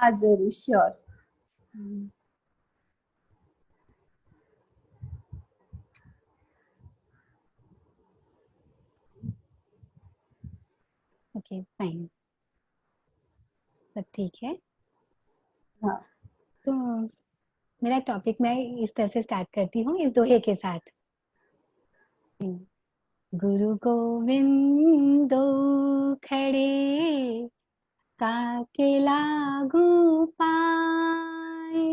हाँ जरूर, sure. Okay fine, सब ठीक है। हाँ तो मेरा टॉपिक मैं इस तरह से स्टार्ट करती हूँ, इस दोहे के साथ। गुरु गोविंदो खड़े, काके लागू पाए,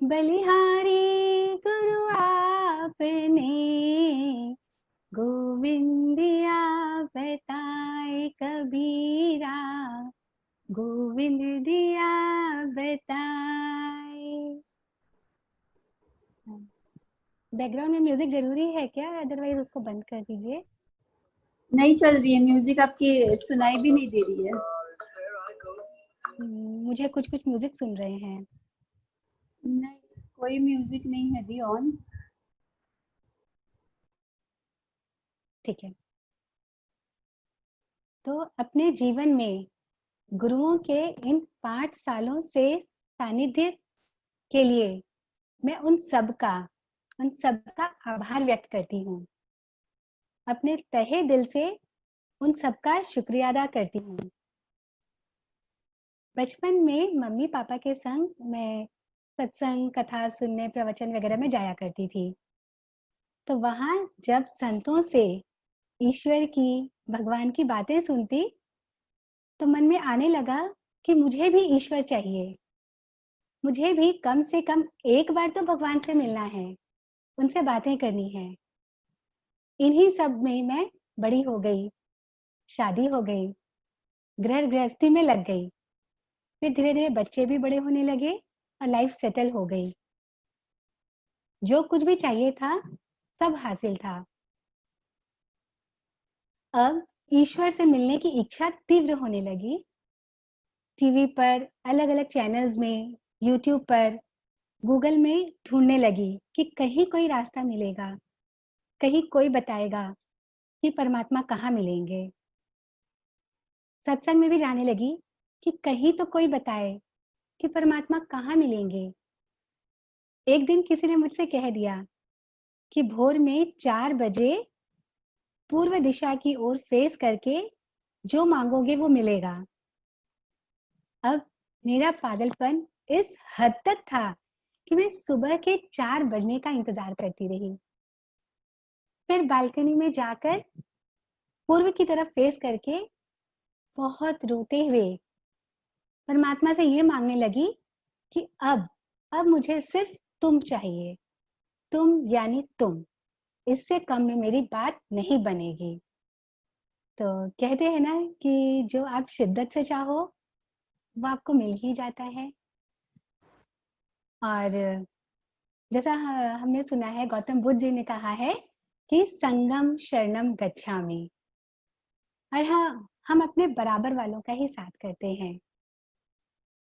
बलिहारी गुरु आपने, गोविंदिया बताए कबीरा, गोविंद दिया बताए। बैकग्राउंड में म्यूजिक जरूरी है क्या? अदरवाइज उसको बंद कर दीजिए। नहीं चल रही है म्यूजिक, आपकी सुनाई भी नहीं दे रही है। मुझे कुछ कुछ म्यूजिक सुन रहे हैं। नहीं, कोई म्यूजिक नहीं है दी ऑन। ठीक है, तो अपने जीवन में गुरुओं के इन 5 सालों से सानिध्य के लिए मैं उन सब का आभार व्यक्त करती हूँ। अपने तहे दिल से उन सब का शुक्रिया अदा करती हूँ। बचपन में मम्मी पापा के संग मैं सत्संग, कथा सुनने, प्रवचन वगैरह में जाया करती थी। तो वहां जब संतों से ईश्वर की, भगवान की बातें सुनती, तो मन में आने लगा कि मुझे भी ईश्वर चाहिए। मुझे भी कम से कम एक बार तो भगवान से मिलना है, उनसे बातें करनी है। इन्हीं सब में मैं बड़ी हो गई, शादी हो गई, गृह गृहस्थी में लग गई। फिर धीरे धीरे बच्चे भी बड़े होने लगे और लाइफ सेटल हो गई। जो कुछ भी चाहिए था सब हासिल था। अब ईश्वर से मिलने की इच्छा तीव्र होने लगी। टीवी पर, अलग अलग चैनल्स में, यूट्यूब पर, गूगल में ढूंढने लगी कि कहीं कोई रास्ता मिलेगा, कहीं कोई बताएगा कि परमात्मा कहाँ मिलेंगे। सत्संग में भी जाने लगी कि कहीं तो कोई बताए कि परमात्मा कहाँ मिलेंगे। एक दिन किसी ने मुझसे कह दिया कि भोर में 4 बजे पूर्व दिशा की ओर फेस करके जो मांगोगे वो मिलेगा। अब मेरा पागलपन इस हद तक था कि मैं सुबह के 4 बजने का इंतजार करती रही। फिर बालकनी में जाकर पूर्व की तरफ फेस करके बहुत रोते हुए परमात्मा से ये मांगने लगी कि अब मुझे सिर्फ तुम चाहिए। तुम यानी तुम, इससे कम में मेरी बात नहीं बनेगी। तो कहते हैं ना कि जो आप शिद्दत से चाहो वो आपको मिल ही जाता है। और जैसा हमने सुना है, गौतम बुद्ध जी ने कहा है कि संगम शरणम गच्छामि। और हाँ, हम अपने बराबर वालों का ही साथ करते हैं।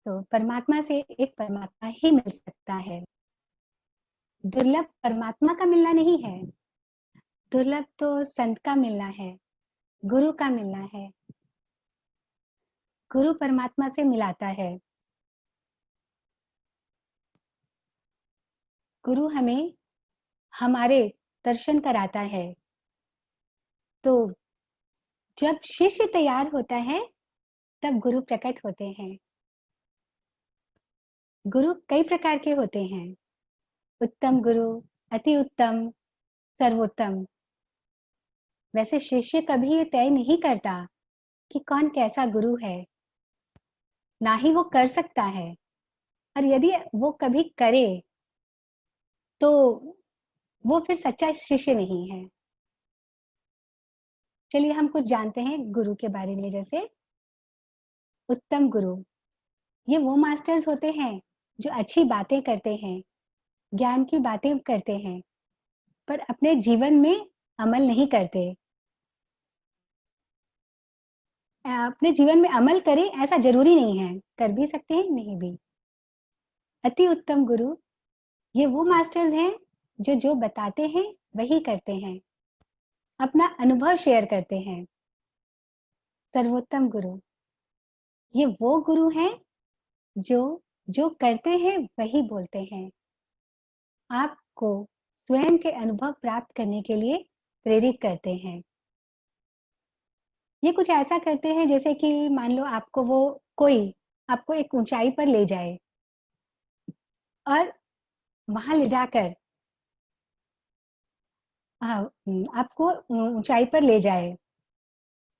तो परमात्मा से एक परमात्मा ही मिल सकता है। दुर्लभ परमात्मा का मिलना नहीं है, दुर्लभ तो संत का मिलना है, गुरु का मिलना है। गुरु परमात्मा से मिलाता है। गुरु हमें हमारे दर्शन कराता है। तो जब शिष्य तैयार होता है तब गुरु प्रकट होते हैं। गुरु कई प्रकार के होते हैं, उत्तम गुरु, अति उत्तम, सर्वोत्तम। वैसे शिष्य कभी ये तय नहीं करता कि कौन कैसा गुरु है, ना ही वो कर सकता है। और यदि वो कभी करे तो वो फिर सच्चा शिष्य नहीं है। चलिए हम कुछ जानते हैं गुरु के बारे में। जैसे उत्तम गुरु, ये वो मास्टर्स होते हैं जो अच्छी बातें करते हैं, ज्ञान की बातें करते हैं, पर अपने जीवन में अमल नहीं करते। अपने जीवन में अमल करें ऐसा जरूरी नहीं है, कर भी सकते हैं, नहीं भी। अति उत्तम गुरु, ये वो मास्टर्स हैं जो जो बताते हैं वही करते हैं, अपना अनुभव शेयर करते हैं। सर्वोत्तम गुरु, ये वो गुरु हैं जो जो करते हैं वही बोलते हैं, आपको स्वयं के अनुभव प्राप्त करने के लिए प्रेरित करते हैं। ये कुछ ऐसा करते हैं जैसे कि मान लो आपको वो कोई आपको एक ऊंचाई पर ले जाए और वहां ले जाकर आपको ऊंचाई पर ले जाए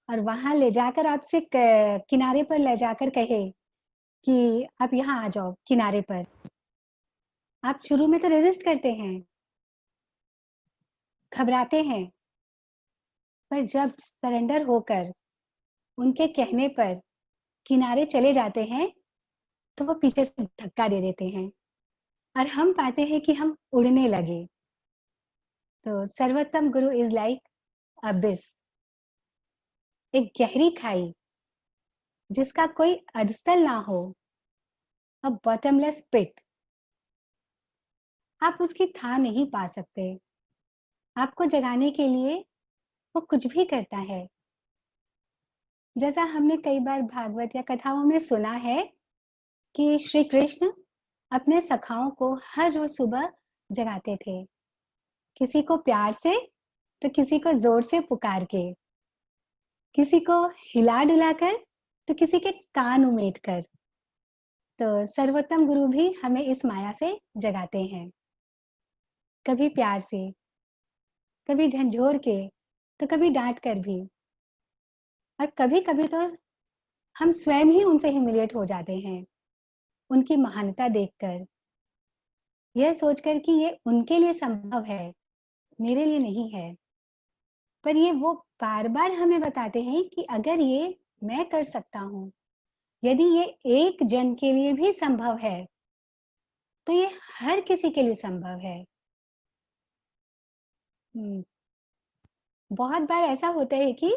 और वहां ले जाकर आपसे किनारे पर ले जाकर कहे कि आप यहाँ आ जाओ किनारे पर। आप शुरू में तो रेजिस्ट करते हैं, घबराते हैं, पर जब सरेंडर होकर उनके कहने पर किनारे चले जाते हैं तो वो पीछे से धक्का दे देते हैं और हम पाते हैं कि हम उड़ने लगे। तो सर्वोत्तम गुरु इज लाइक अबिस, एक गहरी खाई जिसका कोई अधस्थल ना हो, अ बॉटमलेस पिट। आप उसकी था नहीं पा सकते। आपको जगाने के लिए वो कुछ भी करता है। जैसा हमने कई बार भागवत या कथाओं में सुना है कि श्री कृष्ण अपने सखाओं को हर रोज सुबह जगाते थे, किसी को प्यार से तो किसी को जोर से पुकार के, किसी को हिला डुलाकर तो किसी के कान उमेट कर। तो सर्वोत्तम गुरु भी हमें इस माया से जगाते हैं, कभी प्यार से, कभी झंझोर के, तो कभी डांट कर भी, और कभी कभी तो हम स्वयं ही उनसे ह्यूमिलिएट हो जाते हैं उनकी महानता देखकर, यह सोचकर कि ये उनके लिए संभव है, मेरे लिए नहीं है। पर ये वो बार बार हमें बताते हैं कि अगर ये मैं कर सकता हूँ, यदि ये एक जन के लिए भी संभव है तो ये हर किसी के लिए संभव है। बहुत बार ऐसा होता है कि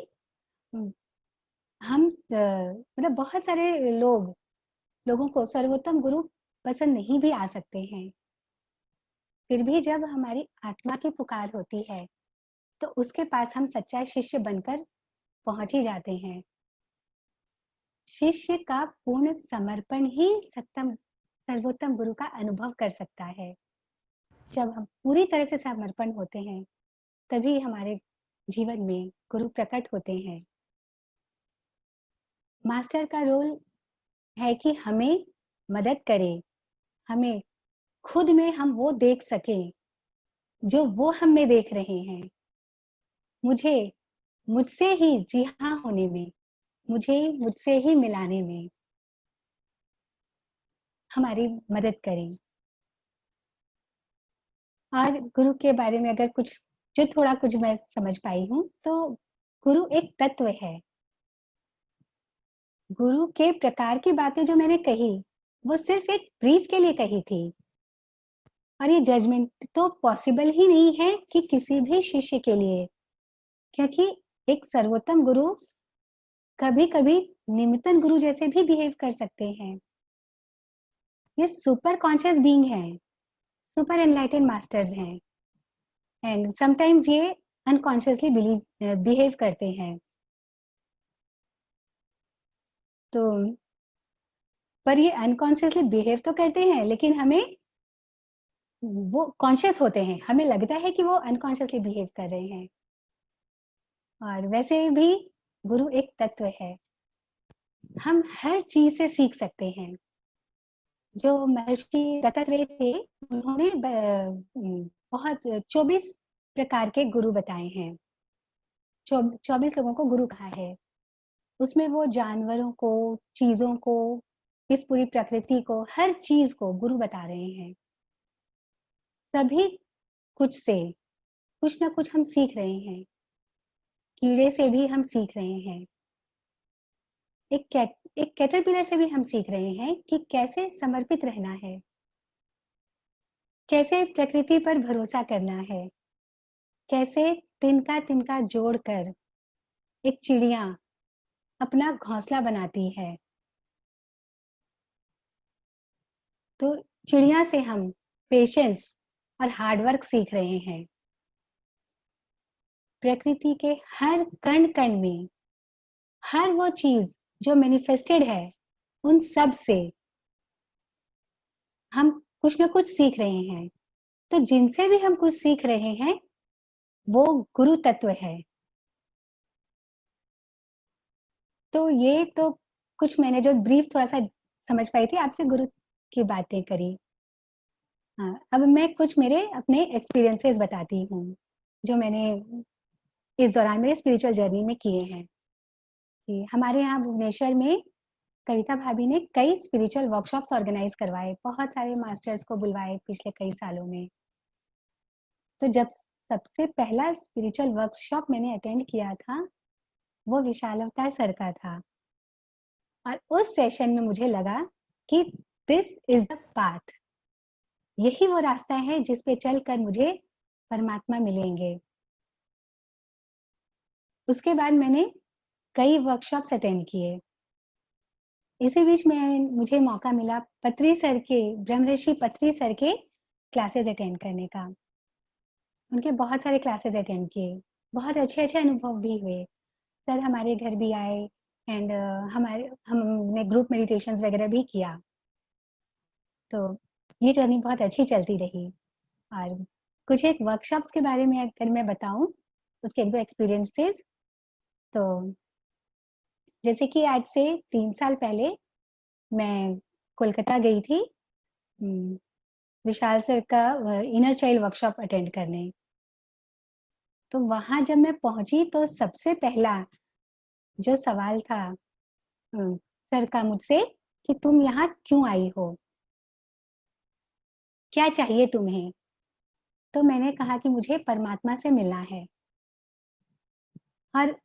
हम मतलब बहुत सारे लोगों को सर्वोत्तम गुरु पसंद नहीं भी आ सकते हैं, फिर भी जब हमारी आत्मा की पुकार होती है तो उसके पास हम सच्चा शिष्य बनकर पहुंच ही जाते हैं। शिष्य का पूर्ण समर्पण ही सर्वोत्तम गुरु का अनुभव कर सकता है। जब हम पूरी तरह से समर्पण होते हैं तभी हमारे जीवन में गुरु प्रकट होते हैं। मास्टर का रोल है कि हमें मदद करे, हमें खुद में हम वो देख सकें जो वो हम में देख रहे हैं, मुझे मुझसे ही जी हाँ होने में, मुझे मुझसे ही मिलाने में हमारी मदद करें। और गुरु के बारे में अगर कुछ जो थोड़ा कुछ मैं समझ पाई हूँ तो गुरु एक तत्व है। गुरु के प्रकार की बातें जो मैंने कही वो सिर्फ एक ब्रीफ के लिए कही थी, और ये जजमेंट तो पॉसिबल ही नहीं है कि किसी भी शिष्य के लिए, क्योंकि एक सर्वोत्तम गुरु कभी कभी निमित्तन गुरु जैसे भी बिहेव कर सकते हैं। ये सुपर कॉन्शियस बीइंग है, सुपर एनलाइटेड मास्टर्स हैं, एंड समटाइम्स ये अनकॉन्शियसली बिहेव करते हैं। तो पर ये अनकॉन्शियसली बिहेव तो करते हैं लेकिन हमें वो कॉन्शियस होते हैं, हमें लगता है कि वो अनकॉन्शियसली बिहेव कर रहे हैं। और वैसे भी गुरु एक तत्व है, हम हर चीज से सीख सकते हैं। जो महर्षि दत्तात्रेय थे उन्होंने बहुत 24 प्रकार के गुरु बताए हैं, 24 लोगों को गुरु कहा है। उसमें वो जानवरों को, चीजों को, इस पूरी प्रकृति को, हर चीज को गुरु बता रहे हैं। सभी कुछ से कुछ ना कुछ हम सीख रहे हैं, कीड़े से भी हम सीख रहे हैं, एक कैटरपिलर से भी हम सीख रहे हैं कि कैसे समर्पित रहना है, कैसे प्रकृति पर भरोसा करना है, कैसे तिनका तिनका जोड़कर एक चिड़िया अपना घोंसला बनाती है। तो चिड़िया से हम पेशेंस और हार्डवर्क सीख रहे हैं। प्रकृति के हर कण कण में हर वो चीज जो मैनिफेस्टेड है उन सब से हम कुछ ना कुछ सीख रहे हैं। तो जिनसे भी हम कुछ सीख रहे हैं वो गुरु तत्व है। तो ये तो कुछ मैंने जो ब्रीफ थोड़ा सा समझ पाई थी आपसे गुरु की बातें करी। हाँ, अब मैं कुछ मेरे अपने एक्सपीरियंसेस बताती हूँ जो मैंने इस दौरान मेरे स्पिरिचुअल जर्नी में किए हैं। कि हमारे यहाँ भुवनेश्वर में कविता भाभी ने कई स्पिरिचुअल वर्कशॉप्स ऑर्गेनाइज करवाए, बहुत सारे मास्टर्स को बुलवाए पिछले कई सालों में। तो जब सबसे पहला स्पिरिचुअल वर्कशॉप मैंने अटेंड किया था वो विशाल अवतार सर का था, और उस सेशन में मुझे लगा कि दिस इज द पाथ, यही वो रास्ता है जिस पे चलकर मुझे परमात्मा मिलेंगे। उसके बाद मैंने कई वर्कशॉप्स अटेंड किए। इसी बीच में मुझे मौका मिला पत्री सर के, ब्रह्मऋषि पत्री सर के क्लासेस अटेंड करने का। उनके बहुत सारे क्लासेस अटेंड किए, बहुत अच्छे अच्छे अनुभव भी हुए। सर हमारे घर भी आए एंड हमने ग्रुप मेडिटेशंस वगैरह भी किया। तो ये जर्नी बहुत अच्छी चलती रही। और कुछ एक वर्कशॉप्स के बारे में अगर मैं बताऊं, उसके एक दो एक्सपीरियंसेस, तो जैसे कि आज से 3 साल पहले मैं कोलकाता गई थी विशाल सर का इनर चाइल्ड वर्कशॉप अटेंड करने। तो वहां जब मैं पहुंची तो सबसे पहला जो सवाल था सर का मुझसे कि तुम यहाँ क्यों आई हो, क्या चाहिए तुम्हें। तो मैंने कहा कि मुझे परमात्मा से मिलना है, और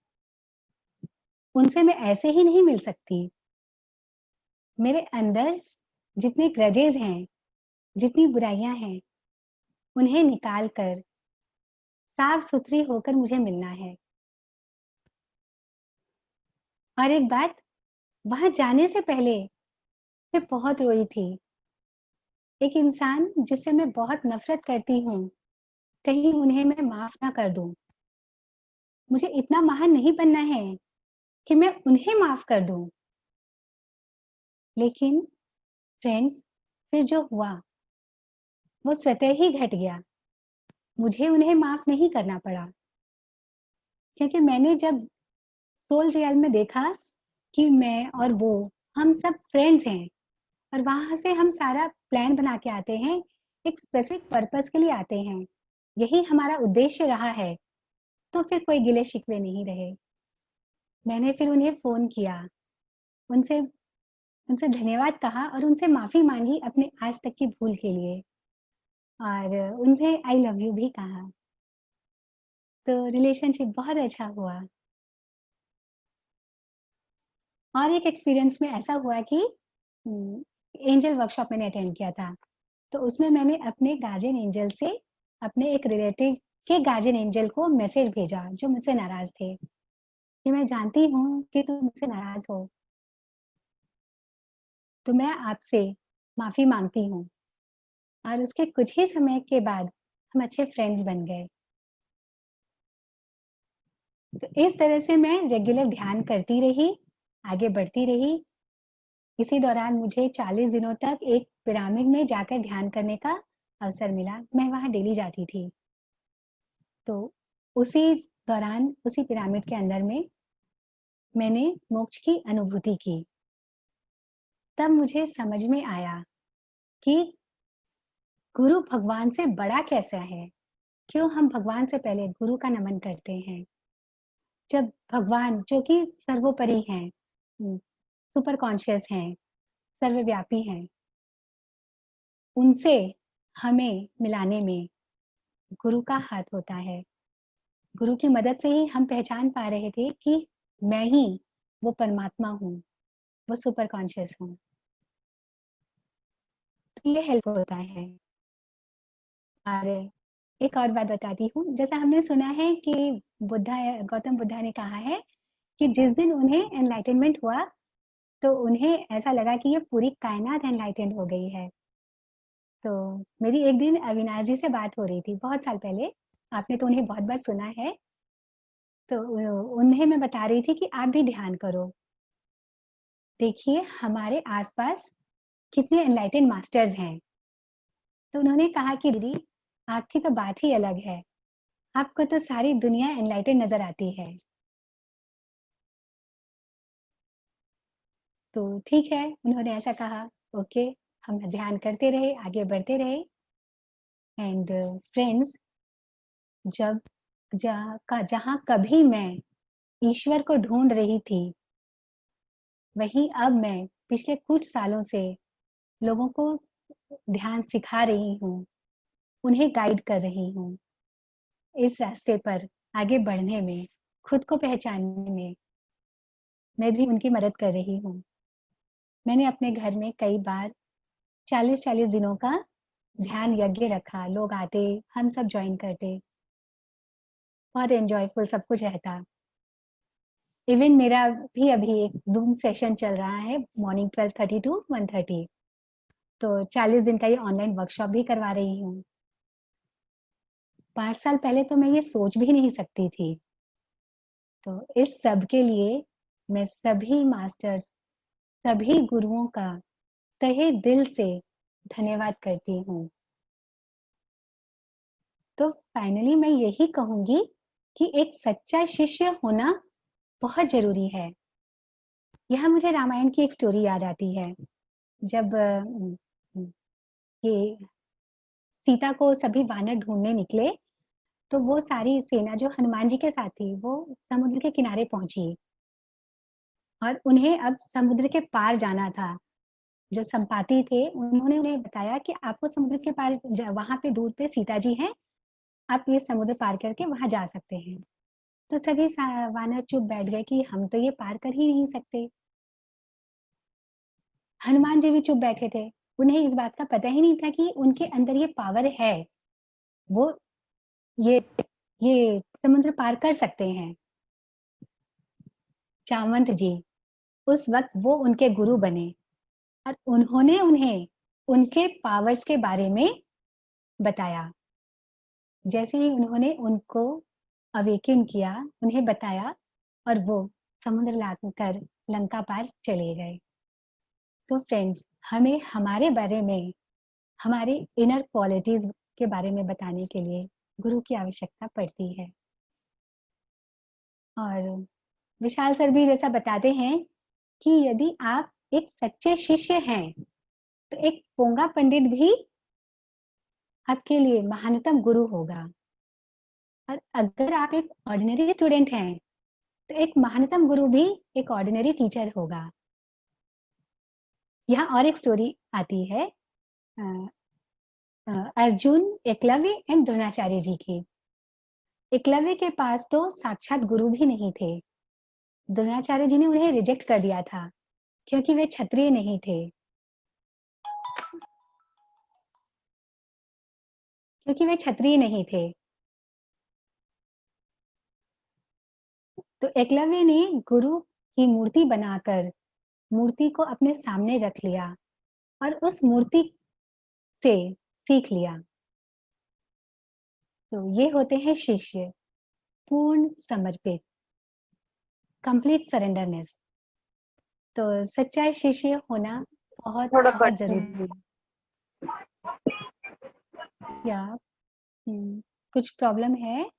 उनसे मैं ऐसे ही नहीं मिल सकती। मेरे अंदर जितने ग्रजेस हैं, जितनी बुराइयां हैं, उन्हें निकाल कर साफ सुथरी होकर मुझे मिलना है। और एक बात, वहां जाने से पहले मैं बहुत रोई थी। एक इंसान जिससे मैं बहुत नफरत करती हूँ, कहीं उन्हें मैं माफ ना कर दूं। मुझे इतना महान नहीं बनना है कि मैं उन्हें माफ कर दूं। लेकिन फ्रेंड्स, फिर जो हुआ वो स्वतः ही घट गया। मुझे उन्हें माफ नहीं करना पड़ा, क्योंकि मैंने जब सोल रियल में देखा कि मैं और वो, हम सब फ्रेंड्स हैं, और वहां से हम सारा प्लान बना के आते हैं, एक स्पेसिफिक पर्पस के लिए आते हैं, यही हमारा उद्देश्य रहा है, तो फिर कोई गिले शिकवे नहीं रहे। मैंने फिर उन्हें फोन किया, उनसे उनसे धन्यवाद कहा और उनसे माफी मांगी अपने आज तक की भूल के लिए, और उनसे आई लव यू भी कहा। तो रिलेशनशिप बहुत अच्छा हुआ। और एक एक्सपीरियंस में ऐसा हुआ कि एंजल वर्कशॉप मैंने अटेंड किया था। तो उसमें मैंने अपने गार्जियन एंजल से अपने एक रिलेटिव के गार्जियन एंजल को मैसेज भेजा जो मुझसे नाराज थे कि मैं जानती हूँ कि तुम मुझसे नाराज हो, तो मैं आपसे माफी मांगती हूँ। और उसके कुछ ही समय के बाद हम अच्छे फ्रेंड्स बन गए। तो इस तरह से मैं रेगुलर ध्यान करती रही, आगे बढ़ती रही। इसी दौरान मुझे 40 दिनों तक एक पिरामिड में जाकर ध्यान करने का अवसर मिला। मैं वहां डेली जाती थी। तो उसी दौरान उसी पिरामिड के अंदर में मैंने मोक्ष की अनुभूति की। तब मुझे समझ में आया कि गुरु भगवान से बड़ा कैसा है, क्यों हम भगवान से पहले गुरु का नमन करते हैं। जब भगवान जो कि सर्वोपरि हैं, सुपर कॉन्शियस हैं, सर्वव्यापी हैं, उनसे हमें मिलाने में गुरु का हाथ होता है। गुरु की मदद से ही हम पहचान पा रहे थे कि मैं ही वो परमात्मा हूँ, वो सुपर कॉन्शियस हूँ। तो ये हेल्प होता है। और एक और बात बताती हूँ, जैसा हमने सुना है कि गौतम बुद्धा ने कहा है कि जिस दिन उन्हें एनलाइटनमेंट हुआ तो उन्हें ऐसा लगा कि ये पूरी कायनात एनलाइटेंड हो गई है। तो मेरी एक दिन अविनाश जी से बात हो रही थी बहुत साल पहले, आपने तो उन्हें बहुत बार सुना है। तो उन्हें मैं बता रही थी कि आप भी ध्यान करो, देखिए हमारे आसपास कितने एनलाइटेंड मास्टर्स हैं, तो उन्होंने कहा कि दीदी आपकी तो बात ही अलग है, आपको तो सारी दुनिया एनलाइटेड नजर आती है। तो ठीक है, उन्होंने ऐसा कहा, ओके। हम ध्यान करते रहे, आगे बढ़ते रहे। एंड फ्रेंड्स, जब जहाँ कभी मैं ईश्वर को ढूंढ रही थी, वहीं अब मैं पिछले कुछ सालों से लोगों को ध्यान सिखा रही हूँ, उन्हें गाइड कर रही हूँ इस रास्ते पर आगे बढ़ने में, खुद को पहचानने में। मैं भी उनकी मदद कर रही हूँ। मैंने अपने घर में कई बार 40-40 दिनों का ध्यान यज्ञ रखा। लोग आते, हम सब ज्वाइन करते, बहुत एंजॉयफुल सब कुछ रहता। इवन मेरा भी अभी एक जूम सेशन चल रहा है, मॉर्निंग 12:30 to 1:30। तो 40 दिन का ये ऑनलाइन वर्कशॉप भी करवा रही हूँ। 5 साल पहले तो मैं ये सोच भी नहीं सकती थी। तो इस सब के लिए मैं सभी मास्टर्स, सभी गुरुओं का तहे दिल से धन्यवाद करती हूँ। तो फाइनली मैं यही कहूंगी कि एक सच्चा शिष्य होना बहुत जरूरी है। यहाँ मुझे रामायण की एक स्टोरी याद आती है। जब ये सीता को सभी वानर ढूंढने निकले, तो वो सारी सेना जो हनुमान जी के साथ थी, वो समुद्र के किनारे पहुंची और उन्हें अब समुद्र के पार जाना था। जो संपाति थे, उन्होंने उन्हें बताया कि आपको समुद्र के पार, वहां पे दूर पे सीता जी हैं, आप ये समुद्र पार करके वहां जा सकते हैं। तो सभी वानर चुप बैठ गए कि हम तो ये पार कर ही नहीं सकते। हनुमान जी भी चुप बैठे थे, उन्हें इस बात का पता ही नहीं था कि उनके अंदर ये पावर है, वो ये ये समुद्र पार कर सकते हैं। जामवंत जी, उस वक्त वो उनके गुरु बने और उन्होंने उन्हें उनके पावर्स के बारे में बताया। जैसे ही उन्होंने उनको अवेकन किया, उन्हें बताया, और वो समुद्र लांघ कर लंका पार चले गए। तो फ्रेंड्स, हमें हमारे बारे में, हमारे इनर क्वालिटीज के बारे में बताने के लिए गुरु की आवश्यकता पड़ती है। और विशाल सर भी जैसा बताते हैं कि यदि आप एक सच्चे शिष्य हैं, तो एक पोंगा पंडित भी आपके लिए महानतम गुरु होगा। और अगर आप एक ऑर्डिनरी स्टूडेंट हैं, तो एक महानतम गुरु भी एक ऑर्डिनरी टीचर होगा। यहाँ और एक स्टोरी आती है अर्जुन, एकलव्य एंड द्रोणाचार्य जी की। एकलव्य के पास तो साक्षात गुरु भी नहीं थे। द्रोणाचार्य जी ने उन्हें रिजेक्ट कर दिया था क्योंकि वे क्षत्रिय नहीं थे, तो एकलव्य ने गुरु की मूर्ति बनाकर मूर्ति को अपने सामने रख लिया और उस मूर्ति से सीख लिया। तो ये होते हैं शिष्य, पूर्ण समर्पित, कंप्लीट सरेंडरनेस। तो सच्चा शिष्य होना बहुत बहुत जरूरी है। क्या कुछ प्रॉब्लम है?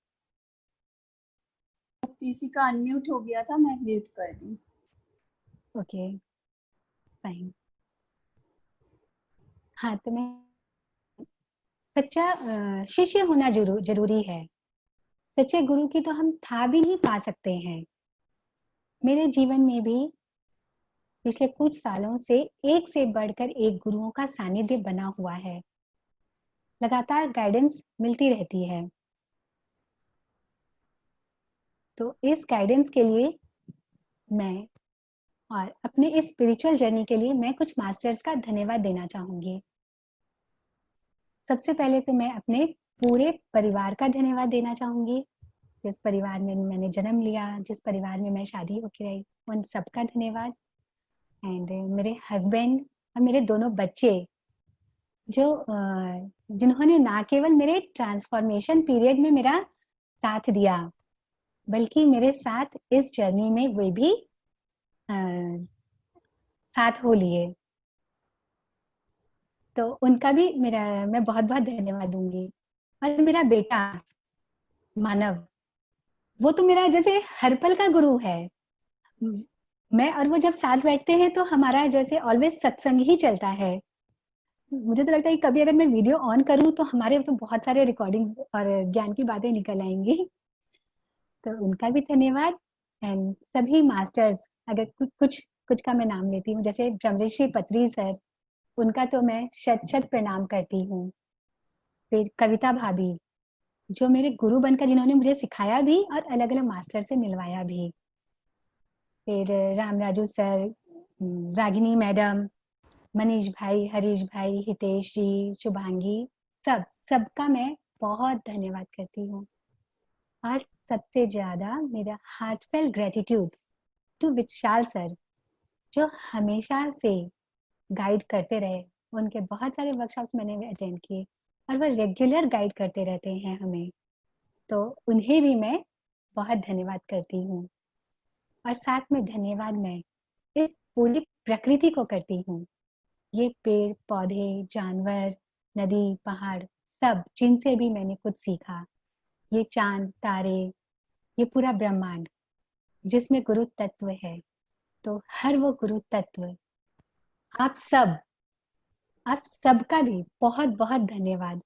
किसी का अनम्यूट हो गया था, मैं म्यूट कर दी। Okay, fine. हाँ, तो मैं सच्चा शिष्य होना जरूरी है। सच्चे गुरु की तो हम था भी नहीं पा सकते हैं। मेरे जीवन में भी पिछले कुछ सालों से एक से बढ़कर एक गुरुओं का सानिध्य बना हुआ है। लगातार गाइडेंस मिलती रहती है। तो इस गाइडेंस के लिए मैं, और अपने इस स्पिरिचुअल जर्नी के लिए मैं कुछ मास्टर्स का धन्यवाद देना चाहूंगी। सबसे पहले तो मैं अपने पूरे परिवार का धन्यवाद देना चाहूंगी। जिस परिवार में मैंने जन्म लिया, जिस परिवार में मैं शादी होकर आई, उन सबका धन्यवाद। एंड मेरे हस्बैंड और मेरे दोनों बच्चे, जो जिन्होंने ना केवल मेरे ट्रांसफॉर्मेशन पीरियड में मेरा साथ दिया, बल्कि मेरे साथ इस जर्नी में वे भी साथ हो लिए। तो उनका भी मैं बहुत बहुत धन्यवाद दूंगी। और मेरा बेटा मानव, वो तो मेरा जैसे हर पल का गुरु है। मैं और वो जब साथ बैठते हैं तो हमारा जैसे ऑलवेज सत्संग ही चलता है। मुझे तो लगता है कि कभी अगर मैं वीडियो ऑन करूँ तो हमारे तो बहुत सारे रिकॉर्डिंग्स और ज्ञान की बातें निकल आएंगी। तो उनका भी धन्यवाद। एंड सभी मास्टर्स, अगर कुछ कुछ कुछ का मैं नाम लेती हूँ, जैसे ब्रह्मऋषि पत्री सर, उनका तो मैं शत शत प्रणाम करती हूँ। फिर कविता भाभी, जो मेरे गुरु बनकर जिन्होंने मुझे सिखाया भी और अलग अलग मास्टर से मिलवाया भी। फिर राम राजू सर, रागिनी मैडम, मनीष भाई, हरीश भाई, हितेश जी, शुभांगी, सबका मैं बहुत धन्यवाद करती हूँ। और सबसे ज्यादा मेरा heartfelt gratitude to Vishal sir, जो हमेशा से गाइड करते रहे। उनके बहुत सारे वर्कशॉप्स मैंने अटेंड किए और वो रेगुलर गाइड करते रहते हैं हमें। तो उन्हें भी मैं बहुत धन्यवाद करती हूँ। और साथ में धन्यवाद मैं इस पूरी प्रकृति को करती हूँ। ये पेड़ पौधे, जानवर, नदी, पहाड़, सब जिनसे भी मैंने कुछ सीखा। ये चांद, तारे, ये पूरा ब्रह्मांड जिसमें गुरु तत्व है। तो हर वो गुरु तत्व, आप सब, आप सबका भी बहुत बहुत धन्यवाद।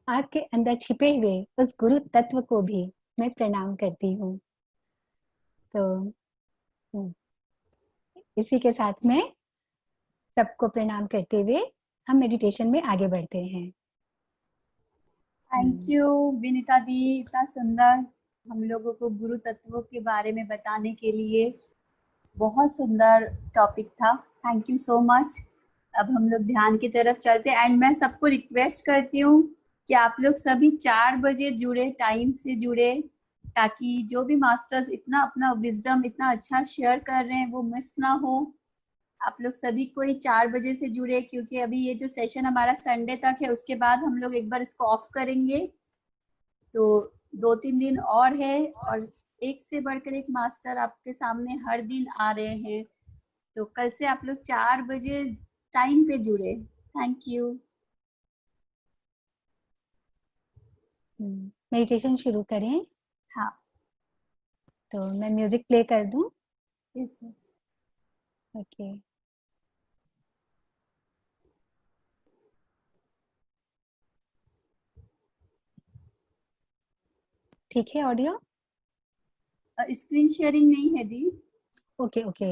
आपके अंदर छिपे हुए उस गुरु तत्व को भी मैं प्रणाम करती हूँ। तो इसी के साथ में सबको प्रणाम करते हुए हम मेडिटेशन में आगे बढ़ते हैं। थैंक यू विनीता दी, इतना सुंदर हम लोगों को गुरु तत्वों के बारे में बताने के लिए। बहुत सुंदर टॉपिक था, थैंक यू सो मच। अब हम लोग ध्यान की तरफ चलते हैं। एंड मैं सबको रिक्वेस्ट करती हूँ कि आप लोग सभी 4 बजे जुड़े, टाइम से जुड़े, ताकि जो भी मास्टर्स इतना अपना विजडम इतना अच्छा शेयर कर रहे हैं वो मिस ना हो। आप लोग सभी कोई 4 बजे से जुड़े, क्योंकि अभी ये जो सेशन हमारा संडे तक है, उसके बाद हम लोग एक बार इसको ऑफ करेंगे। तो 2-3 दिन और है, और एक से बढ़कर एक मास्टर आपके सामने हर दिन आ रहे हैं। तो कल से आप लोग 4 बजे टाइम पे जुड़े। Thank you. मेडिटेशन शुरू करें। हाँ। तो मैं म्यूजिक प्ले कर दूं? Yes yes. ओके। ठीक है ऑडियो? स्क्रीन शेयरिंग नहीं है दी। Okay okay,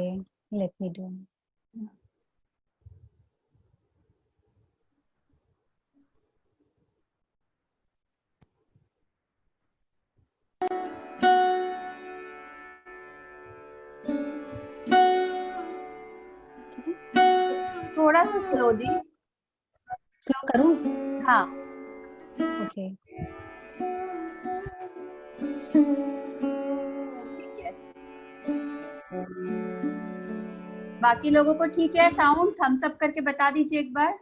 let me do. थोड़ा सा स्लो दी। स्लो करूं? हाँ। ओके। ठीक है। बाकी लोगों को ठीक है साउंड? थम्स अप करके बता दीजिए एक बार।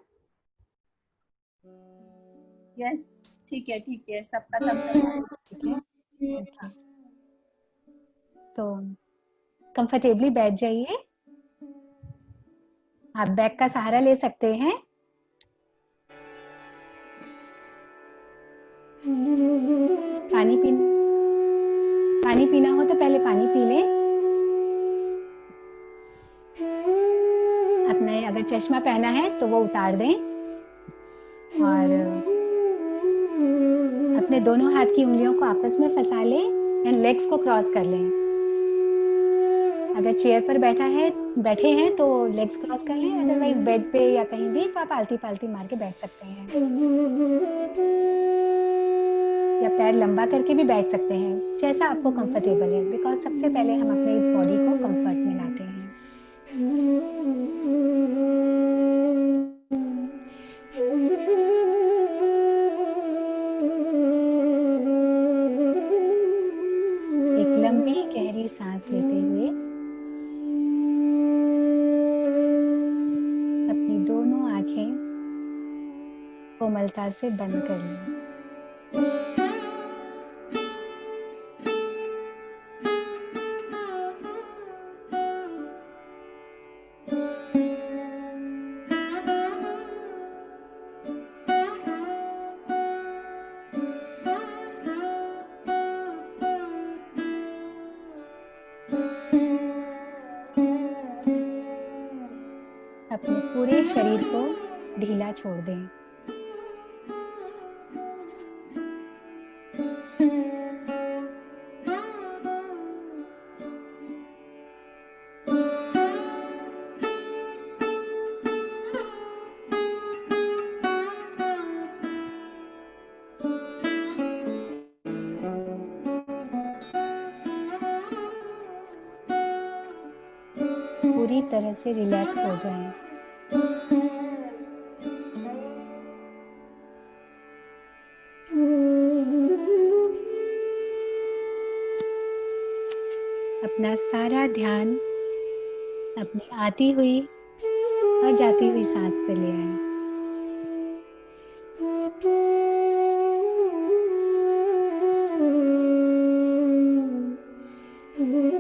यस, ठीक है, सबका थम्स अप। ठीक है। ओके, तो कंफर्टेबली बैठ जाइए। आप बैक का सहारा ले सकते हैं। पानी पी पानी पीना हो तो पहले पानी पी लें। अपने अगर चश्मा पहना है तो वो उतार दें और अपने दोनों हाथ की उंगलियों को आपस में फंसा लें एंड लेग्स को क्रॉस कर लें। अगर चेयर पर बैठे हैं तो लेग्स क्रॉस कर लें, अदरवाइज बेड पे या कहीं भी तो आप आलती पालती मार के बैठ सकते हैं, या पैर लंबा करके भी बैठ सकते हैं, जैसा आपको कंफर्टेबल है। बिकॉज सबसे पहले हम अपने इस बॉडी को कंफर्ट में लाते हैं। एक लंबी गहरी सांस लेते हुए अपनी दोनों आंखें कोमलता से बंद कर लें। शरीर को ढीला छोड़ दें। पूरी तरह से रिलैक्स हो जाएं। अपना सारा ध्यान अपनी आती हुई और जाती हुई सांस पे ले आए।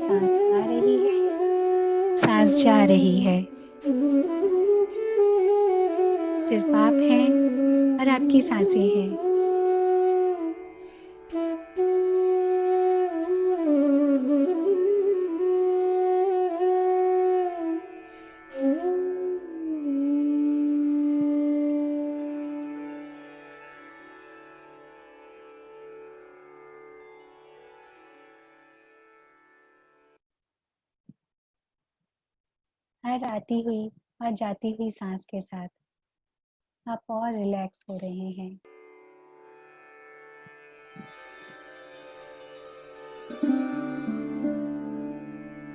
सांस आ रही है, सांस जा रही है। सिर्फ आप हैं और आपकी सांसें हैं। हर आती हुई और जाती हुई सांस के साथ आप और रिलैक्स हो रहे हैं।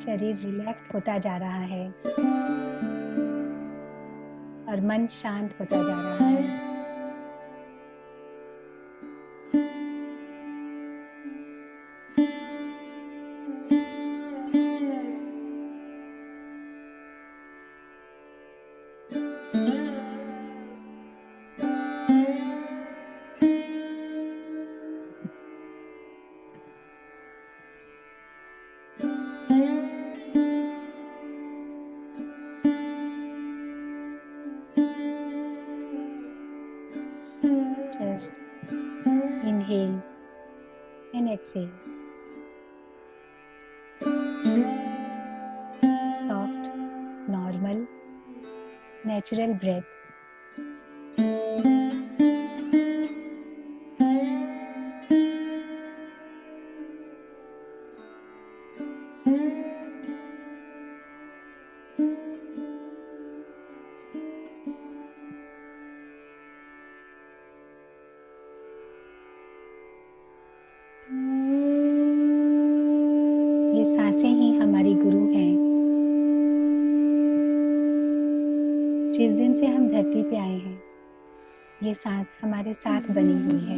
शरीर रिलैक्स होता जा रहा है और मन शांत होता जा रहा है। Just inhale and exhale. Soft, normal, natural breath. ये सांसें ही हमारी गुरु हैं। जिस दिन से हम धरती पे आए हैं, ये सांस हमारे साथ बनी हुई है।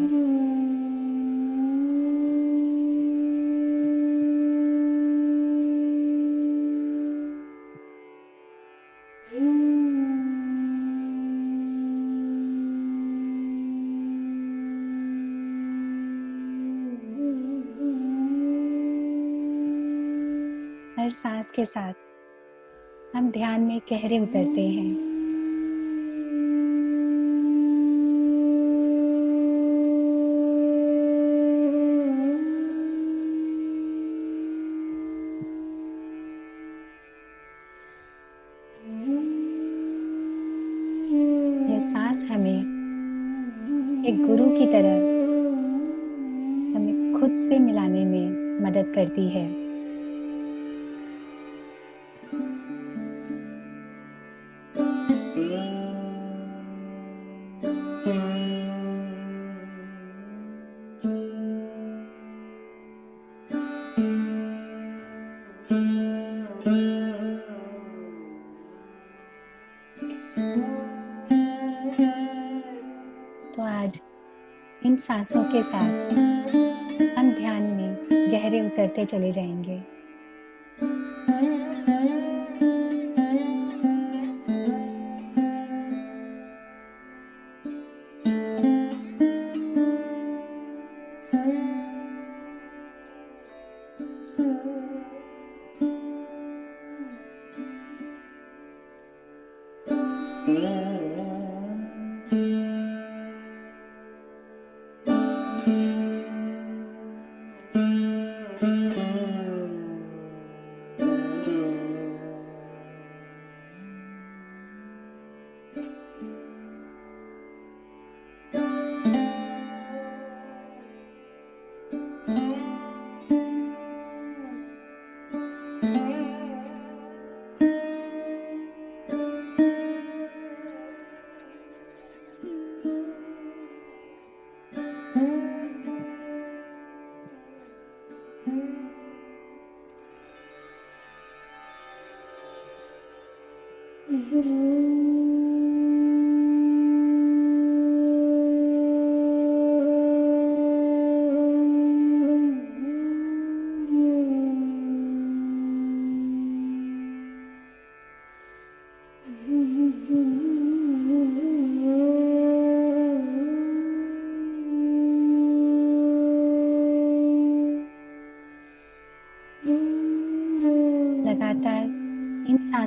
हर सांस के साथ हम ध्यान में गहरे उतरते हैं। यह सांस हमें एक गुरु की तरह हमें खुद से मिलाने में मदद करती है। तो आज इन सांसों के साथ हम ध्यान में गहरे उतरते चले जाएंगे।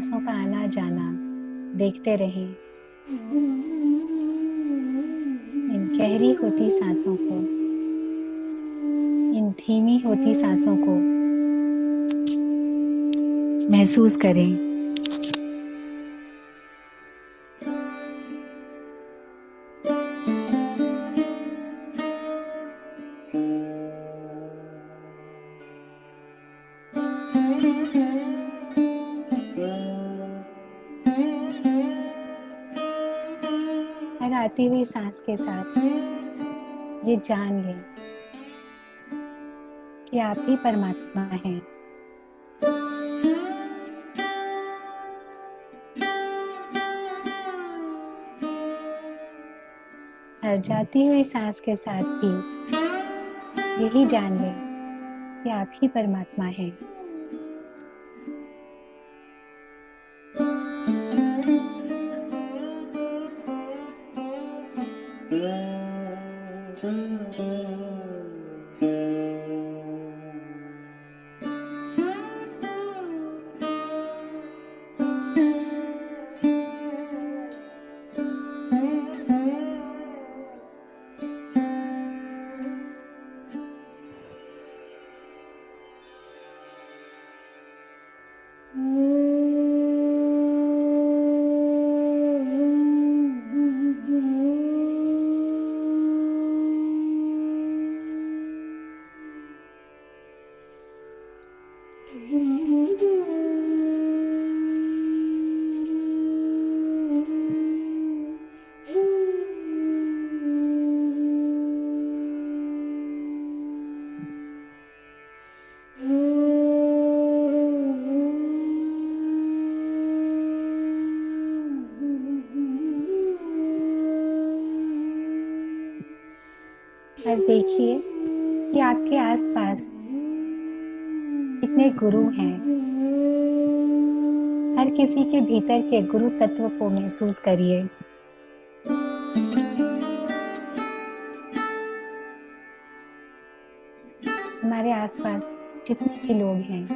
सांसों का आना जाना देखते रहें, इन गहरी होती सांसों को, इन धीमी होती सांसों को महसूस करें। हर आती हुई सांस के साथ ये जान लें कि आप ही परमात्मा हैं। हर जाती हुई सांस के साथ भी यही जान लें कि आप ही परमात्मा हैं। बस देखिए कि आपके आसपास कितने गुरु हैं। हर किसी के भीतर के गुरु तत्व को महसूस करिए। हमारे आसपास जितने भी लोग हैं,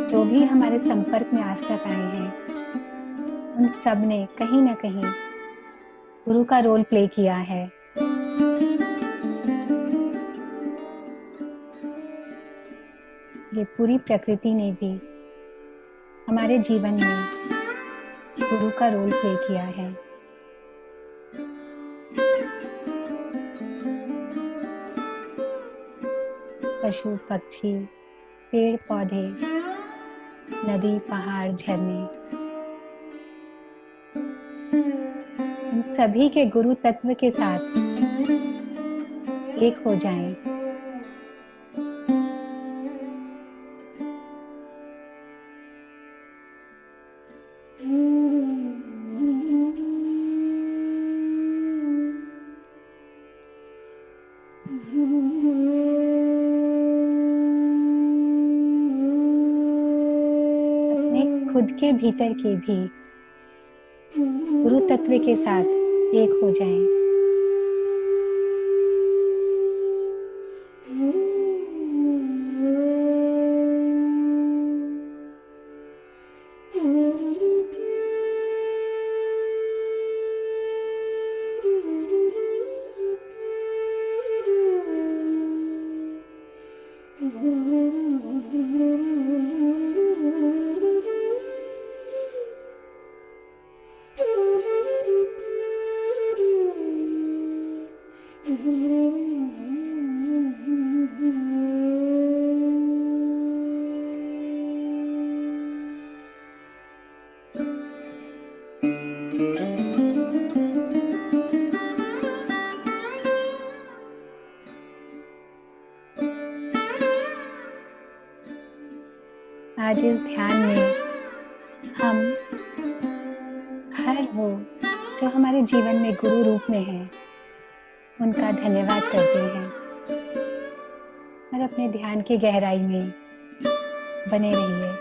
जो भी हमारे संपर्क में आज तक आए हैं, उन सब ने कहीं ना कहीं गुरु का रोल प्ले किया है। ये पूरी प्रकृति ने भी हमारे जीवन में गुरु का रोल प्ले किया है। पशु पक्षी, पेड़ पौधे, नदी पहाड़ झरने, इन सभी के गुरु तत्व के साथ एक हो जाएं। अपने खुद के भीतर के भी गुरु तत्व के साथ एक हो जाएं। आज इस ध्यान में हम हर वो जो हमारे जीवन में गुरु रूप में है, उनका धन्यवाद करते हैं और अपने ध्यान की गहराई में बने रहिए।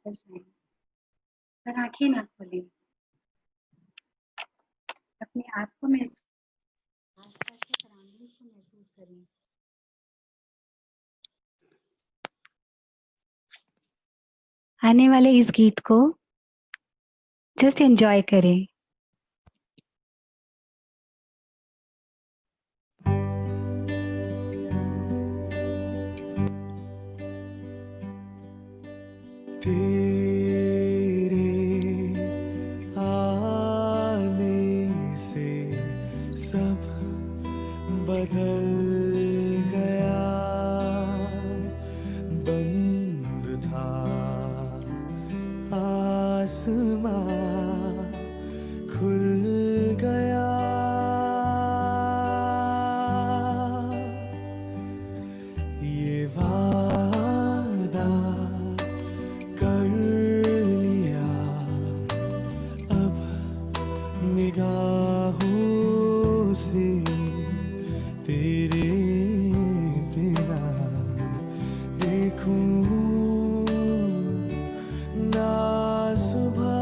वापस आए पर आंखें ना खोलें। अपने आप को महसूस करें। आने वाले इस गीत को जस्ट एंजॉय करें। तेरे आने से सब बदल गया, बंद था आसमां खुल गया, ये वादा कर लिया अब निगाहों से तेरे बिना देखूं ना सुबह,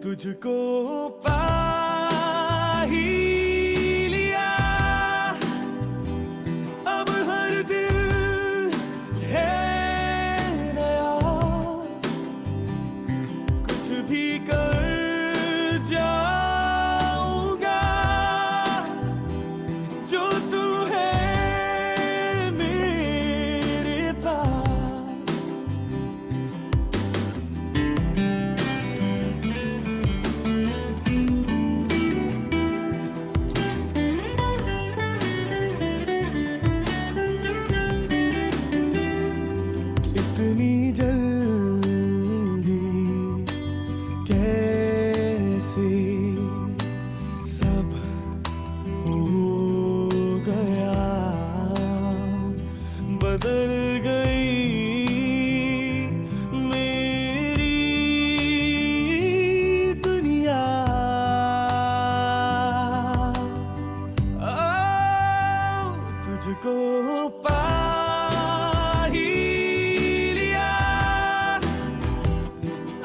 तुझको पा ही लिया, अब हर दिल है नया, कुछ भी कर जाऊंगा जो तू है मेरे पास। इतनी जल्दी कैसे सब हो गया, बदल गई मेरी दुनिया, तुझको पा ही लिया,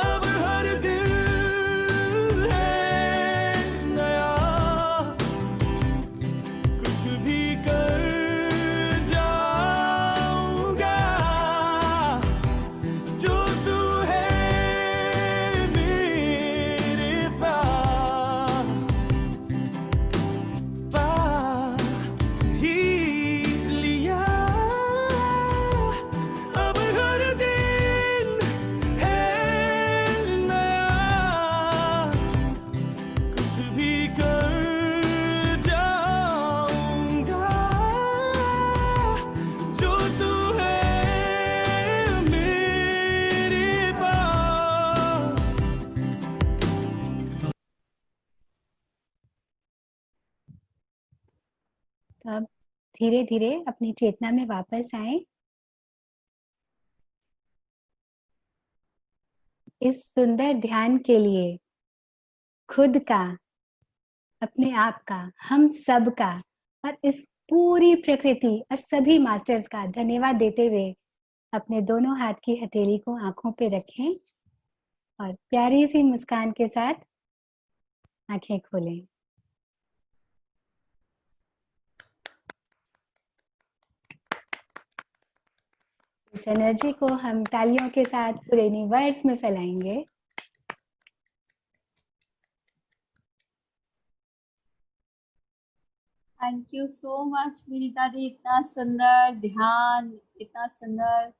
अब हर दिल है नया, कुछ भी कर जाऊंगा जो तू है मेरे पास, पा ही लिया, अब हर दिन है नया, कुछ भी कर जाऊंगा जो तू है मेरे पास। तो अब धीरे धीरे अपनी चेतना में वापस आए। इस सुंदर ध्यान के लिए खुद का, अपने आप का, हम सब का और इस पूरी प्रकृति और सभी मास्टर्स का धन्यवाद देते हुए अपने दोनों हाथ की हथेली को आंखों पे रखें और प्यारी सी मुस्कान के साथ आंखें खोलें। इस एनर्जी को हम तालियों के साथ पूरे यूनिवर्स में फैलाएंगे। Thank you so much Vinita दी, इतना सुंदर ध्यान, इतना सुंदर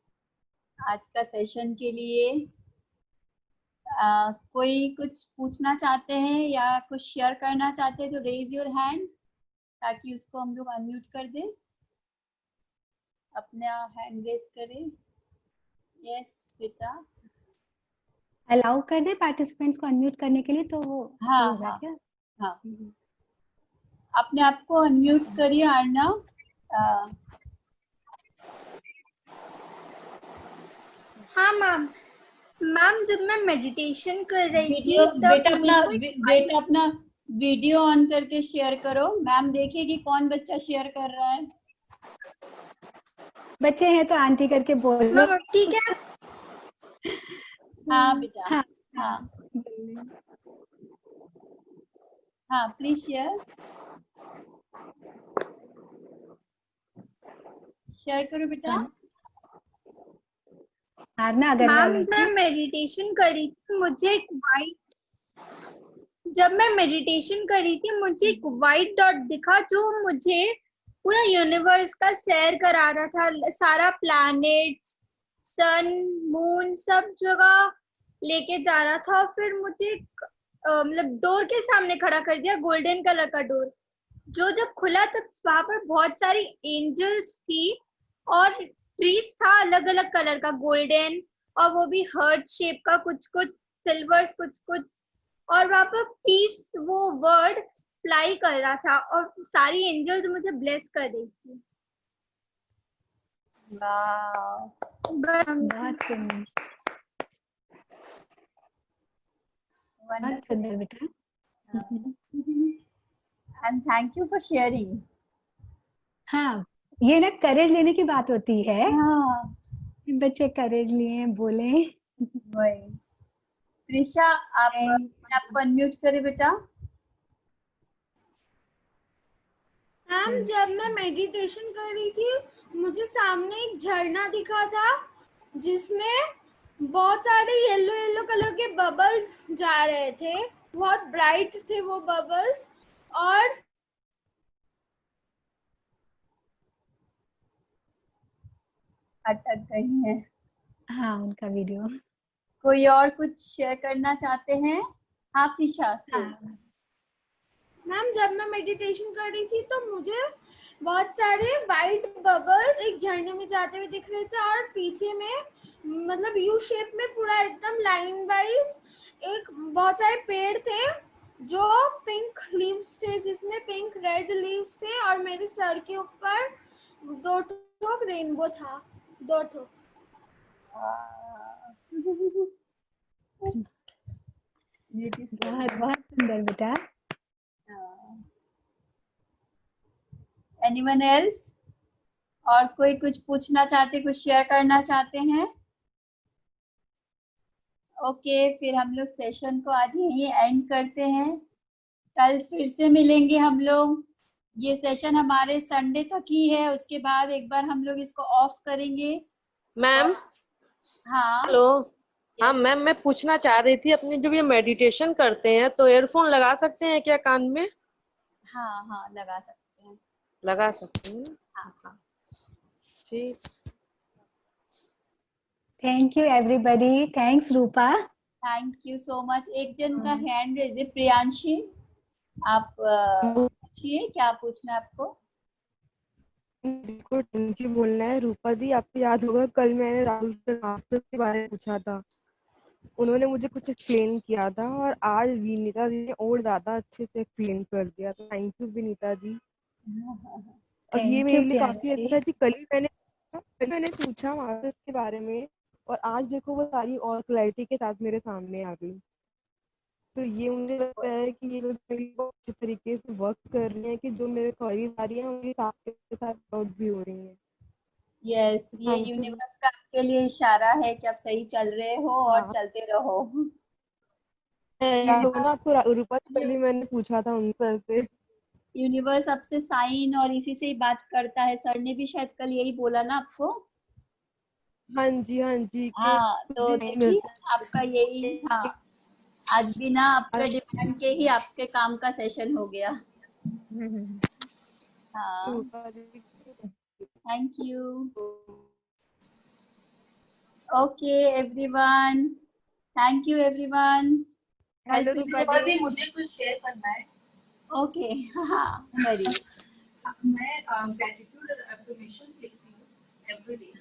आज का सेशन के लिए। कोई कुछ पूछना चाहते हैं या कुछ शेयर करना चाहते हैं तो रेज योर हैंड, ताकि उसको हम लोग अनम्यूट कर दें। अपना हैंड रेज करें। यस बेटा, अलाउ कर दे पार्टिसिपेंट्स को अनम्यूट करने के लिए, तो वो हाँ होगा हाँ क्या? हाँ, अपने आप को अनम्यूट करिए अर्णव। हाँ मैम, जब मैं मेडिटेशन कर रही वीडियो थी तब बेटा अपना वीडियो ऑन करके शेयर करो। मैम देखिए कि कौन बच्चा शेयर कर रहा है। बच्चे हैं तो आंटी करके बोलो। मैम ठीक है। हाँ बेटा, हाँ हाँ बोलिए। हाँ प्लीज शेयर करो बेटा। आरना मैम अग्रवाल मैं मेडिटेशन करी थी, मुझे एक वाइट जब मैं मेडिटेशन करी थी मुझे एक वाइट डॉट दिखा जो मुझे पूरा यूनिवर्स का सैर करा रहा था। सारा प्लैनेट्स, सन, मून सब जगह लेके जा रहा था। फिर मुझे मतलब डोर के सामने खड़ा कर दिया, गोल्डन कलर का डोर, जो जब खुला तब वहां पर बहुत सारी एंजल्स थी और ट्रीज था अलग अलग कलर का, गोल्डन और वो भी हर्ट शेप का, कुछ कुछ सिल्वर्स, कुछ कुछ, और वहां पर पीस वो वर्ड फ्लाई कर रहा था और सारी एंजल्स मुझे ब्लेस कर रही थी। वाह, बहुत सुंदर, बहुत सुंदर बेटा। And thank you for sharing. हाँ, ये ना करेज लेने की बात होती है। हाँ बच्चे करेज लिए बोले। वही। प्रिशा आप अपने आप को अनम्यूट करें बेटा। मैम जब मैं मेडिटेशन कर रही थी मुझे सामने एक झरना दिखा था जिसमें बहुत सारे येलो येलो कलर के बबल्स जा रहे थे, बहुत ब्राइट थे वो बबल्स। और अटक गई है। हाँ, उनका वीडियो। कोई और कुछ शेयर करना चाहते हैं? हाँ प्रिशा से। हाँ, मैम जब मैं मेडिटेशन कर रही थी तो मुझे बहुत सारे वाइट बबल्स एक झरने में जाते हुए दिख रहे थे और पीछे में मतलब यू शेप में पूरा एकदम लाइन वाइज एक बहुत सारे पेड़ थे जो पिंक लीव्स थे, जिसमें पिंक रेड लीव्स थे, और मेरे सर के ऊपर 2 ठो रेनबो था, 2 ठो। ब्यूटीफुल। बहुत बहुत सुंदर बेटा। Anyone else? और कोई कुछ पूछना चाहते, कुछ शेयर करना चाहते हैं? ओके, फिर हम लोग सेशन को आज यहीं एंड करते हैं। कल फिर से मिलेंगे हम लोग। ये सेशन हमारे संडे तक ही है, उसके बाद एक बार हम लोग इसको ऑफ करेंगे। मैम हाँ हेलो। हाँ yes. मैम, मैं पूछना चाह रही थी, अपने जब ये मेडिटेशन करते हैं तो एयरफोन लगा सकते हैं क्या कान में? हाँ हाँ लगा सकते हैं। लगा सकते हैं। हाँ ठीक। Thank you everybody. Thanks Rupa. Thank you so much. एक जन का हैंड रेज है, प्रियांशी। आप पूछिए, क्या पूछना है आपको? को थैंक यू बोलना है। रूपा दी, आपको याद होगा कल मैंने राहुल मास्टर्स के बारे में पूछा था, उन्होंने मुझे कुछ एक्सप्लेन किया था और आज विनीता दी ने और ज्यादा अच्छे से एक्सप्लेन कर दिया। तो थैंक यू विनीता दी। और ये थैंक मेरे यू लिए काफी प्रियांशी। अच्छा है कि कल मैंने पूछा मास्टर्स के बारे में और आज देखो वो सारी और क्लैरिटी के साथ मेरे सामने आ गई। तो ये मुझे लगता है कि ये लोग मेरे लिए बहुत अच्छे तरीके से वर्क कर रहे हैं कि जो मेरे क्वेरीज आ रही हैं उनके साथ के साथ आउट भी हो रही हैं। यस, ये थैंक यू। यूनिवर्स का आपके लिए इशारा है कि आप सही चल रहे हो और हाँ। चलते रहो। याद होगा ना आपको, रूपा से पहले मैंने पूछा था उनसे से। यूनिवर्स आपसे साइन और इसी से ही बात करता है। सर ने भी शायद कल यही बोला ना आपको। हाँ जी, हाँ जी। कि हाँ तो मुझे नहीं देखिए मिलता। आपका यही, हाँ आज बिना आपके डिमांड के ही आपके काम का सेशन हो गया। हाँ रूपा दी। Thank you. Okay everyone, thank you everyone. कल हेलो फिर रूपा से दी। मुझे कुछ शेयर करना है। ओके हाँ करिए। मैं ग्रेटिट्यूड अफर्मेशंस लिखती हूँ एवरीडे।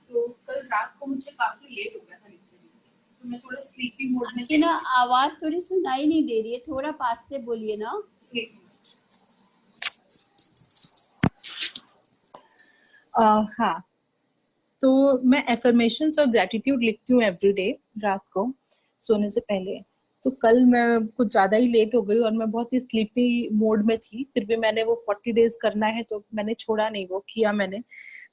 तो कल रात को मुझे काफी लेट हो गया था लिखते लिखते, तो मैं थोड़ा स्लीपी मोड में आपकी ना आवाज थोड़ी सुनाई नहीं दे रही है, थोड़ा पास से बोलिए ना। एक मिनट। हाँ, तो मैं एफर्मेशंस और ग्रेटिट्यूड लिखती हूँ एवरीडे रात को सोने से पहले। तो कल मैं कुछ ज़्यादा ही लेट हो गई और मैं बहुत ही स्लीपी मोड में थी, फिर भी मैंने वो 40 डेज करना है तो मैंने छोड़ा नहीं, वो किया मैंने।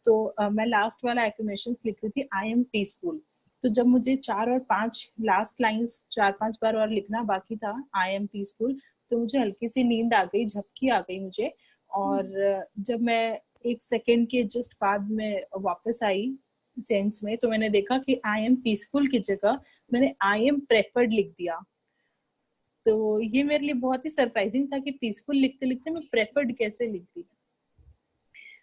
तो मैं लास्ट वाला एफर्मेशन लिख रही थी, आई एम पीसफुल। तो जब मुझे 4 और 5 लास्ट लाइंस 4-5 बार और लिखना बाकी था, आई एम पीसफुल, तो मुझे हल्की सी नींद आ गई, झपकी आ गई मुझे। और जब मैं 1 सेकेंड के जस्ट बाद में वापस आई सेंस में, तो मैंने देखा कि आई एम पीसफुल की जगह मैंने आई एम प्रेफर्ड लिख दिया। तो ये मेरे लिए बहुत ही सरप्राइजिंग था कि पीसफुल लिखते लिखते मैं प्रेफर्ड कैसे लिख दी।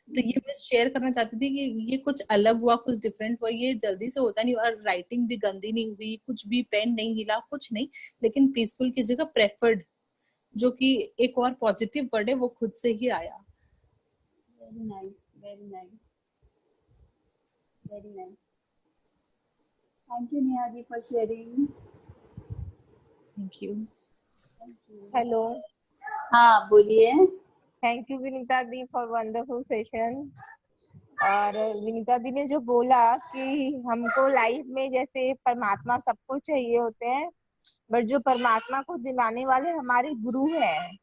तो ये मैं शेयर करना चाहती थी कि ये कुछ अलग हुआ, कुछ डिफरेंट हुआ, ये जल्दी से होता नहीं, और राइटिंग भी गंदी नहीं हुई, कुछ भी पेन नहीं हिला, कुछ नहीं, लेकिन पीसफुल की जगह प्रेफर्ड, जो कि एक और पॉजिटिव वर्ड है, वो खुद से ही आया। Very nice, very nice, very nice. Thank you Neha ji for sharing. Thank you. Hello, हाँ बोलिए। थैंक यू विनीता दी फॉर वंडरफुल सेशन। और विनीता दी ने जो बोला कि हमको लाइफ में जैसे परमात्मा सब कुछ चाहिए होते हैं, बट जो परमात्मा को दिलाने वाले हमारे गुरु हैं,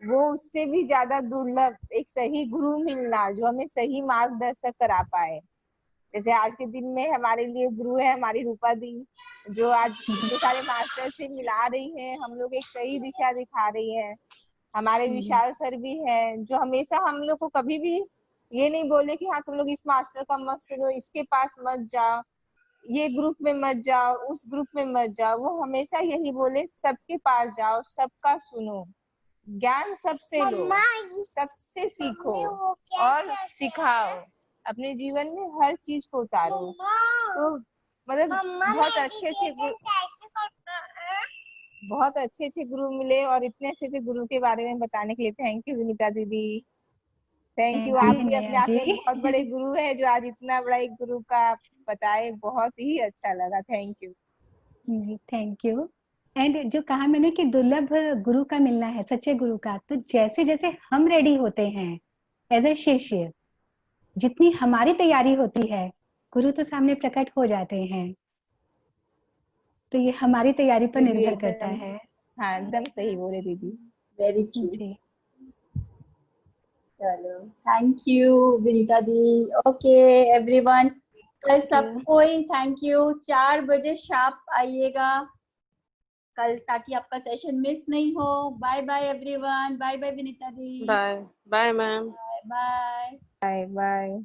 वो उससे भी ज्यादा दुर्लभ एक सही गुरु मिलना जो हमें सही मार्गदर्शक करा पाए। जैसे आज के दिन में हमारे लिए गुरु है हमारी रूपा दी, जो आज इतने सारे मास्टर से मिला रही है, हम लोग एक सही दिशा दिखा रही है। हमारे विशाल सर भी हैं, जो हमेशा हम लोग को कभी भी ये नहीं बोले कि हाँ तुम लोग इस मास्टर का मत सुनो, इसके पास मत जाओ, ये ग्रुप में मत जाओ, उस ग्रुप में मत जाओ। वो हमेशा यही बोले सबके पास जाओ, सबका सुनो, ज्ञान सबसे लो, सबसे सीखो और सिखाओ, अपने जीवन में हर चीज को उतारो। तो मतलब बहुत अच्छे अच्छे गुरु मिले, और इतने अच्छे अच्छे गुरु के बारे में बताने के लिए थैंक यू विनीता दीदी। थैंक यू, आप भी अपने आप में एक बहुत बड़े गुरु है, जो आज इतना बड़ा एक गुरु का बताए, बहुत ही अच्छा लगा। थैंक यू जी, थैंक यू। एंड जो कहा मैंने कि दुर्लभ गुरु का मिलना है, सच्चे गुरु का, तो जैसे जैसे हम रेडी होते हैं एज ए शिष्य, जितनी हमारी तैयारी होती है, गुरु तो सामने प्रकट हो जाते हैं। तो ये हमारी तैयारी पर निर्भर करता है। हाँ, एकदम सही बोले दीदी। Very true. जी, चलो, थैंक यू विनीता दी। ओके एवरीवन, कल सबको ही थैंक यू। 4 बजे शार्प आइएगा कल, ताकि आपका सेशन मिस नहीं हो। Bye bye everyone. Bye bye Vinita दी। Bye bye ma'am. Bye bye. Bye bye.